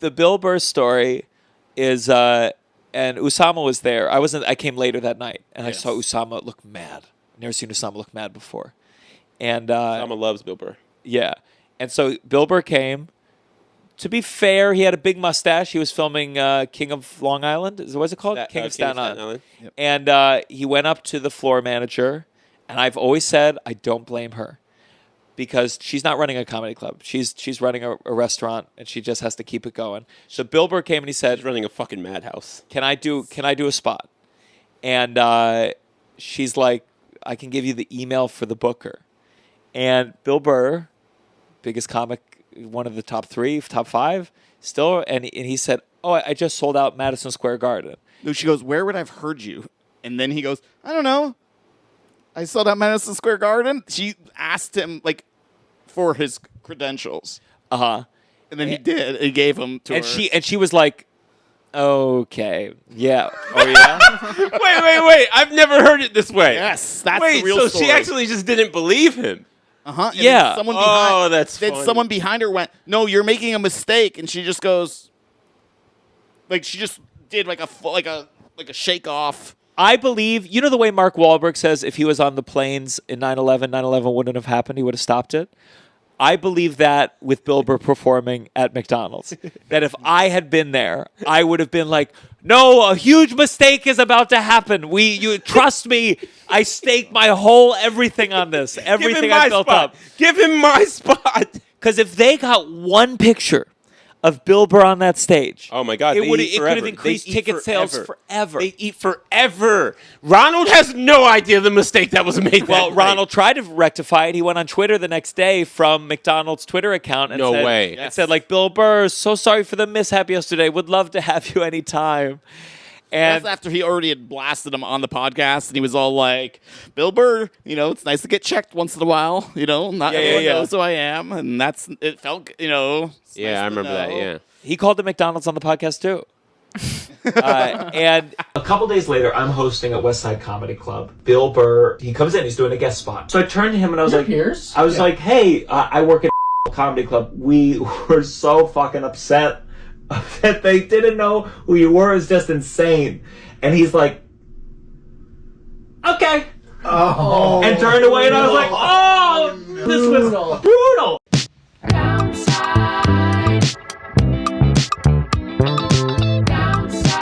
the Bill Burr story is, and Usama was there. I came later that night, and I saw Usama look mad. I've never seen Usama look mad before. And Usama loves Bill Burr. Yeah. And so Bill Burr came. To be fair, he had a big mustache. He was filming King of Long Island. What's it called? King of Staten Island. Yep. And he went up to the floor manager, and I've always said I don't blame her because she's not running a comedy club. She's running a restaurant, and she just has to keep it going. So Bill Burr came and he said, she's running a fucking madhouse. Can I do a spot? And she's like, I can give you the email for the booker. And Bill Burr, biggest comic, one of the top 3, top 5, still, and he said, "Oh, I just sold out Madison Square Garden." No, she goes, "Where would I've heard you?" And then he goes, "I don't know. I sold out Madison Square Garden." She asked him like for his credentials. And then he did. He gave them to her. And she was like, "Okay, yeah, oh yeah." Wait! I've never heard it this way. Yes, that's the real story. So she actually just didn't believe him. Yeah. Someone behind her went, "No, you're making a mistake," and she just goes, like she just did like a shake off. I believe, you know the way Mark Wahlberg says if he was on the planes in 9/11, 9/11 wouldn't have happened, he would have stopped it. I believe that with Bill Burr performing at McDonald's. That if I had been there, I would have been like, "No, a huge mistake is about to happen. You trust me. I staked my whole everything on this. Everything I built up. Give him my spot." Because if they got one picture of Bill Burr on that stage, oh my God, it could have increased ticket sales forever. They eat forever. Ronald has no idea the mistake that was made. Well, Ronald tried to rectify it. He went on Twitter the next day from McDonald's Twitter account and said, like, "Bill Burr, so sorry for the mishap yesterday. Would love to have you anytime." And that's after he already had blasted him on the podcast, and he was all like, "Bill Burr, it's nice to get checked once in a while. Not everyone knows who I am," and it felt, Yeah, I remember that. Yeah, he called the McDonald's on the podcast too. And a couple days later, I'm hosting at West Side Comedy Club. Bill Burr, he comes in, he's doing a guest spot. So I turned to him and I was like, "Hey, I work at Comedy Club. We were so fucking upset that they didn't know who you were. Is just insane." And he's like, "Okay." And turned away, and I was like, "Oh, this was brutal."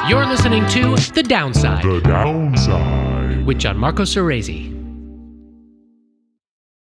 You're listening to The Downside. The Downside. With Gianmarco Soresi.